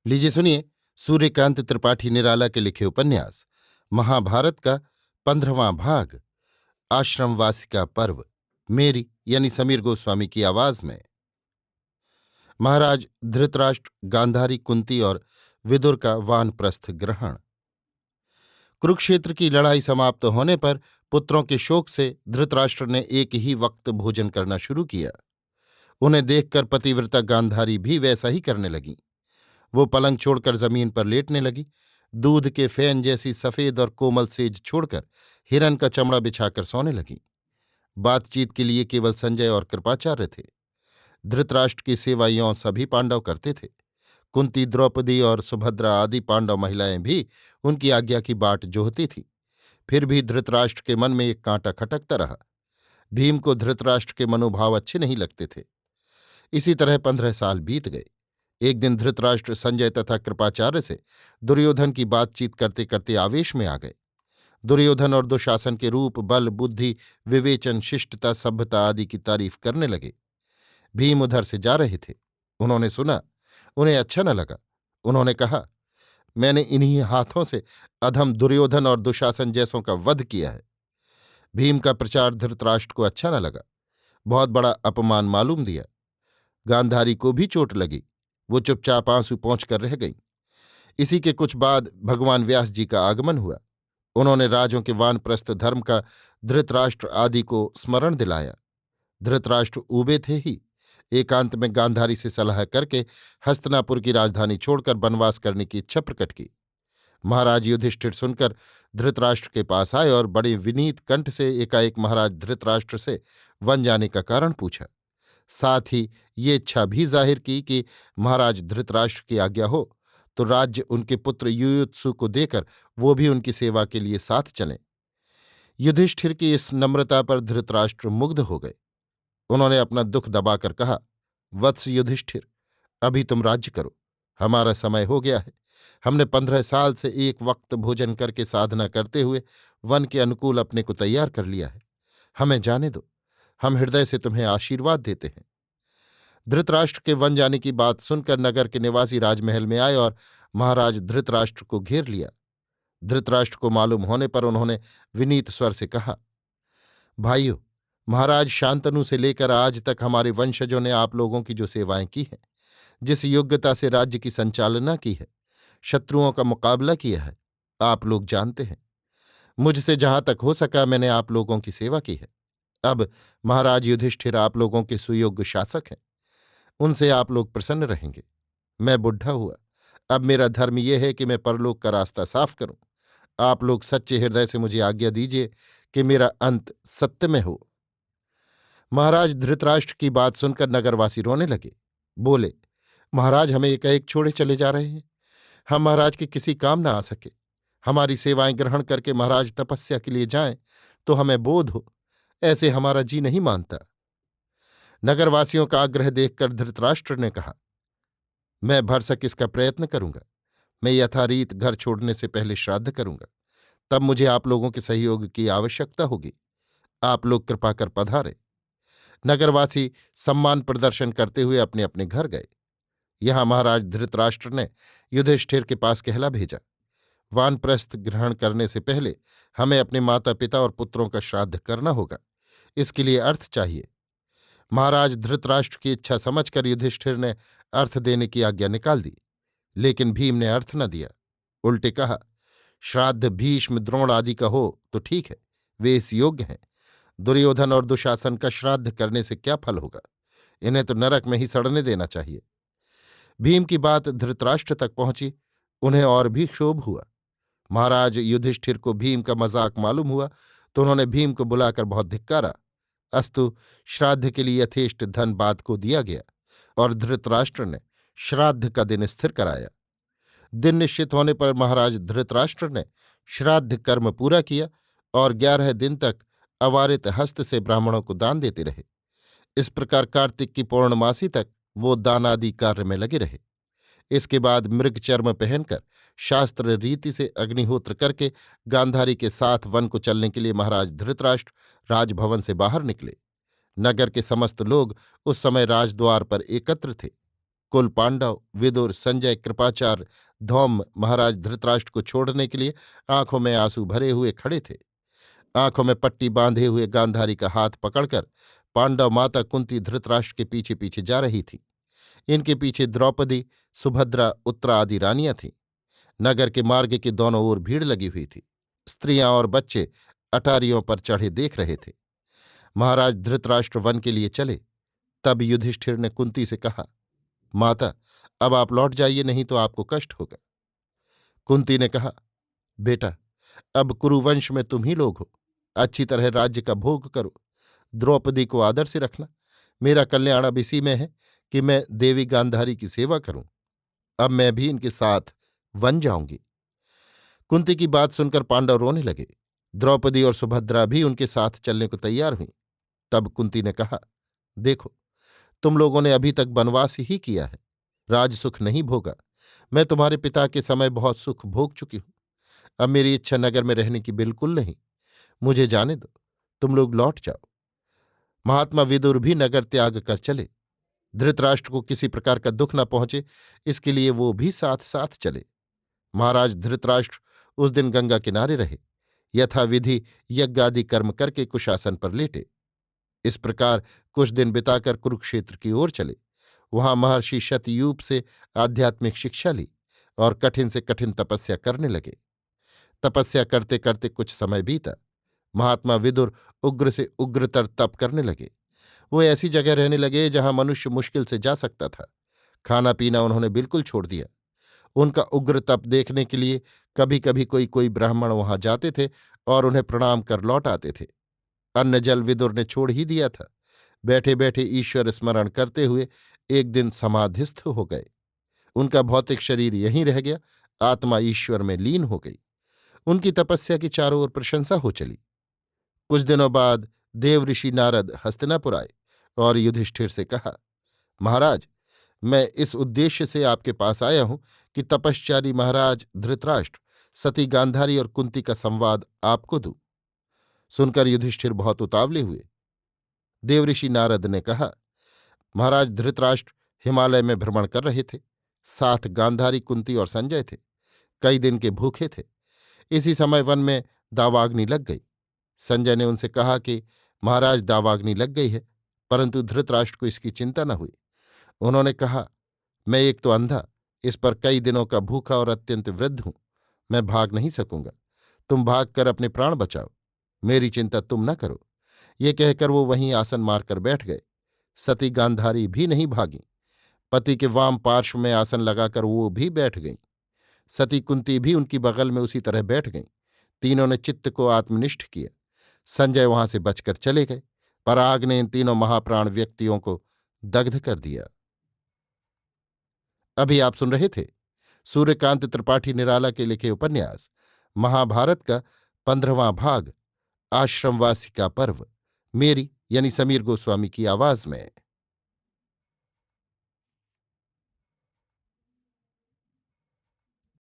लीजिए सुनिए। सूर्यकांत त्रिपाठी निराला के लिखे उपन्यास महाभारत का 15वां भाग आश्रमवासिका पर्व मेरी यानी समीर गोस्वामी की आवाज में। महाराज धृतराष्ट्र, गांधारी, कुंती और विदुर का वानप्रस्थ ग्रहण। कुरुक्षेत्र की लड़ाई समाप्त होने पर पुत्रों के शोक से धृतराष्ट्र ने एक ही वक्त भोजन करना शुरू किया। उन्हें देखकर पतिव्रता गांधारी भी वैसा ही करने लगी। वो पलंग छोड़कर जमीन पर लेटने लगी। दूध के फैन जैसी सफेद और कोमल सेज छोड़कर हिरन का चमड़ा बिछाकर सोने लगी। बातचीत के लिए केवल संजय और कृपाचार्य थे। धृतराष्ट्र की सेवा यों सभी पांडव करते थे। कुंती, द्रौपदी और सुभद्रा आदि पांडव महिलाएं भी उनकी आज्ञा की बाट जोहती थीं। फिर भी धृतराष्ट्र के मन में एक कांटा खटकता रहा। भीम को धृतराष्ट्र के मनोभाव अच्छे नहीं लगते थे। इसी तरह 15 साल बीत गए। एक दिन धृतराष्ट्र संजय तथा कृपाचार्य से दुर्योधन की बातचीत करते करते आवेश में आ गए। दुर्योधन और दुशासन के रूप, बल, बुद्धि, विवेचन, शिष्टता, सभ्यता आदि की तारीफ करने लगे। भीम उधर से जा रहे थे। उन्होंने सुना, उन्हें अच्छा न लगा। उन्होंने कहा, मैंने इन्हीं हाथों से अधम दुर्योधन और दुशासन जैसों का वध किया है। भीम का प्रचार धृतराष्ट्र को अच्छा न लगा। बहुत बड़ा अपमान मालूम दिया। गांधारी को भी चोट लगी। वो चुपचाप आंसू पोंछ कर रह गई। इसी के कुछ बाद भगवान व्यास जी का आगमन हुआ। उन्होंने राजों के वानप्रस्थ धर्म का धृतराष्ट्र आदि को स्मरण दिलाया। धृतराष्ट्र ऊबे थे ही। एकांत में गांधारी से सलाह करके हस्तिनापुर की राजधानी छोड़कर वनवास करने की इच्छा प्रकट की। महाराज युधिष्ठिर सुनकर धृतराष्ट्र के पास आए और बड़े विनीत कंठ से एकाएक महाराज धृतराष्ट्र से वन जाने का कारण पूछा। साथ ही ये इच्छा भी जाहिर की कि महाराज धृतराष्ट्र की आज्ञा हो तो राज्य उनके पुत्र युयुत्सु को देकर वो भी उनकी सेवा के लिए साथ चलें। युधिष्ठिर की इस नम्रता पर धृतराष्ट्र मुग्ध हो गए। उन्होंने अपना दुख दबाकर कहा, वत्स युधिष्ठिर, अभी तुम राज्य करो। हमारा समय हो गया है। हमने 15 साल से एक वक्त भोजन करके साधना करते हुए वन के अनुकूल अपने को तैयार कर लिया है। हमें जाने दो। हम हृदय से तुम्हें आशीर्वाद देते हैं। धृतराष्ट्र के वन जाने की बात सुनकर नगर के निवासी राजमहल में आए और महाराज धृतराष्ट्र को घेर लिया। धृतराष्ट्र को मालूम होने पर उन्होंने विनीत स्वर से कहा, भाइयों, महाराज शांतनु से लेकर आज तक हमारे वंशजों ने आप लोगों की जो सेवाएं की हैं, जिस योग्यता से राज्य की संचालना की है, शत्रुओं का मुकाबला किया है, आप लोग जानते हैं। मुझसे जहां तक हो सका मैंने आप लोगों की सेवा की है। अब महाराज युधिष्ठिर आप लोगों के सुयोग्य शासक हैं। उनसे आप लोग प्रसन्न रहेंगे। मैं बुढ़ा हुआ। अब मेरा धर्म यह है कि मैं परलोक का रास्ता साफ करूं। आप लोग सच्चे हृदय से मुझे आज्ञा दीजिए कि मेरा अंत सत्य में हो। महाराज धृतराष्ट्र की बात सुनकर नगरवासी रोने लगे। बोले, महाराज हमें एकाएक छोड़े चले जा रहे हैं। हम महाराज के किसी काम न आ सके। हमारी सेवाएं ग्रहण करके महाराज तपस्या के लिए जाएं तो हमें बोध हो। ऐसे हमारा जी नहीं मानता। नगरवासियों का आग्रह देखकर धृतराष्ट्र ने कहा, मैं भरसक इसका प्रयत्न करूंगा। मैं यथारीत घर छोड़ने से पहले श्राद्ध करूंगा। तब मुझे आप लोगों के सहयोग की आवश्यकता होगी। आप लोग कृपा कर पधारे। नगरवासी सम्मान प्रदर्शन करते हुए अपने अपने घर गए। यहां महाराज धृतराष्ट्र ने युधिष्ठिर के पास कहला भेजा, वानप्रस्थ ग्रहण करने से पहले हमें अपने माता पिता और पुत्रों का श्राद्ध करना होगा। इसके लिए अर्थ चाहिए। महाराज धृतराष्ट्र की इच्छा समझकर युधिष्ठिर ने अर्थ देने की आज्ञा निकाल दी, लेकिन भीम ने अर्थ न दिया। उल्टे कहा, श्राद्ध भीष्म, द्रोण आदि का हो तो ठीक है, वे इस योग्य हैं। दुर्योधन और दुशासन का श्राद्ध करने से क्या फल होगा? इन्हें तो नरक में ही सड़ने देना चाहिए। भीम की बात धृतराष्ट्र तक पहुंची। उन्हें और भी क्षोभ हुआ। महाराज युधिष्ठिर को भीम का मजाक मालूम हुआ तो उन्होंने भीम को बुलाकर बहुत धिक्कारा। अस्तु श्राद्ध के लिए यथेष्ट धन बात को दिया गया और धृतराष्ट्र ने श्राद्ध का दिन स्थिर कराया। दिन निश्चित होने पर महाराज धृतराष्ट्र ने श्राद्ध कर्म पूरा किया और 11 दिन तक अवारित हस्त से ब्राह्मणों को दान देते रहे। इस प्रकार कार्तिक की पौर्णमासी तक वो दानादि कार्य में लगे रहे। इसके बाद मृग चर्म पहनकर शास्त्र रीति से अग्निहोत्र करके गांधारी के साथ वन को चलने के लिए महाराज धृतराष्ट्र राजभवन से बाहर निकले। नगर के समस्त लोग उस समय राजद्वार पर एकत्र थे। कुल पांडव विदुर संजय कृपाचार्य धौम्य महाराज धृतराष्ट्र को छोड़ने के लिए आंखों में आंसू भरे हुए खड़े थे। आंखों में पट्टी बांधे हुए गांधारी का हाथ पकड़कर पांडव माता कुंती धृतराष्ट्र के पीछे पीछे जा रही थी। इनके पीछे द्रौपदी सुभद्रा उत्तरा आदि रानियां थीं। नगर के मार्ग के दोनों ओर भीड़ लगी हुई थी। स्त्रियां और बच्चे अटारियों पर चढ़े देख रहे थे। महाराज धृतराष्ट्र वन के लिए चले। तब युधिष्ठिर ने कुंती से कहा, माता, अब आप लौट जाइए, नहीं तो आपको कष्ट होगा। कुंती ने कहा, बेटा, अब कुरुवंश में तुम ही लोग हो। अच्छी तरह राज्य का भोग करो। द्रौपदी को आदर से रखना। मेरा कल्याण अब इसी में है कि मैं देवी गांधारी की सेवा करूं। अब मैं भी इनके साथ वन जाऊंगी। कुंती की बात सुनकर पांडव रोने लगे। द्रौपदी और सुभद्रा भी उनके साथ चलने को तैयार हुईं। तब कुंती ने कहा, देखो, तुम लोगों ने अभी तक वनवास ही किया है, राजसुख नहीं भोगा। मैं तुम्हारे पिता के समय बहुत सुख भोग चुकी हूं। अब मेरी इच्छा नगर में रहने की बिल्कुल नहीं। मुझे जाने दो, तुम लोग लौट जाओ। महात्मा विदुर भी नगर त्याग कर चले। धृतराष्ट्र को किसी प्रकार का दुख न पहुंचे, इसके लिए वो भी साथ साथ चले। महाराज धृतराष्ट्र उस दिन गंगा किनारे रहे। यथाविधि यज्ञादि कर्म करके कुशासन पर लेटे। इस प्रकार कुछ दिन बिताकर कुरुक्षेत्र की ओर चले। वहां महर्षि शतयूप से आध्यात्मिक शिक्षा ली और कठिन से कठिन तपस्या करने लगे। तपस्या करते करते कुछ समय बीता। महात्मा विदुर उग्र से उग्रतर तप करने लगे। वो ऐसी जगह रहने लगे जहां मनुष्य मुश्किल से जा सकता था। खाना पीना उन्होंने बिल्कुल छोड़ दिया। उनका उग्र तप देखने के लिए कभी कभी कोई कोई ब्राह्मण वहां जाते थे और उन्हें प्रणाम कर लौट आते थे। अन्न जल विदुर ने छोड़ ही दिया था। बैठे बैठे ईश्वर स्मरण करते हुए एक दिन समाधिस्थ हो गए। उनका भौतिक शरीर यहीं रह गया, आत्मा ईश्वर में लीन हो गई। उनकी तपस्या की चारों ओर प्रशंसा हो चली। कुछ दिनों बाद देव ऋषि नारद हस्तिनापुर आए और युधिष्ठिर से कहा, महाराज, मैं इस उद्देश्य से आपके पास आया हूं कि तपश्चारी महाराज धृतराष्ट्र सती गांधारी और कुंती का संवाद आपको दूं। सुनकर युधिष्ठिर बहुत उतावले हुए। देवऋषि नारद ने कहा, महाराज धृतराष्ट्र हिमालय में भ्रमण कर रहे थे। साथ गांधारी कुंती और संजय थे। कई दिन के भूखे थे। इसी समय वन में दावाग्नि लग गई। संजय ने उनसे कहा कि महाराज, दावाग्नि लग गई है, परंतु धृतराष्ट्र को इसकी चिंता न हुई। उन्होंने कहा, मैं एक तो अंधा, इस पर कई दिनों का भूखा और अत्यंत वृद्ध हूं। मैं भाग नहीं सकूंगा। तुम भागकर अपने प्राण बचाओ। मेरी चिंता तुम न करो। ये कहकर वो वहीं आसन मारकर बैठ गए। सती गांधारी भी नहीं भागी। पति के वाम पार्श्व में आसन लगाकर वो भी बैठ गईं। सती कुंती भी उनकी बगल में उसी तरह बैठ गईं। तीनों ने चित्त को आत्मनिष्ठ किया। संजय वहां से बचकर चले गए, पर आग ने इन तीनों महाप्राण व्यक्तियों को दग्ध कर दिया। अभी आप सुन रहे थे सूर्यकांत त्रिपाठी निराला के लिखे उपन्यास महाभारत का 15वां भाग, आश्रमवासी का पर्व, मेरी यानी समीर गोस्वामी की आवाज में।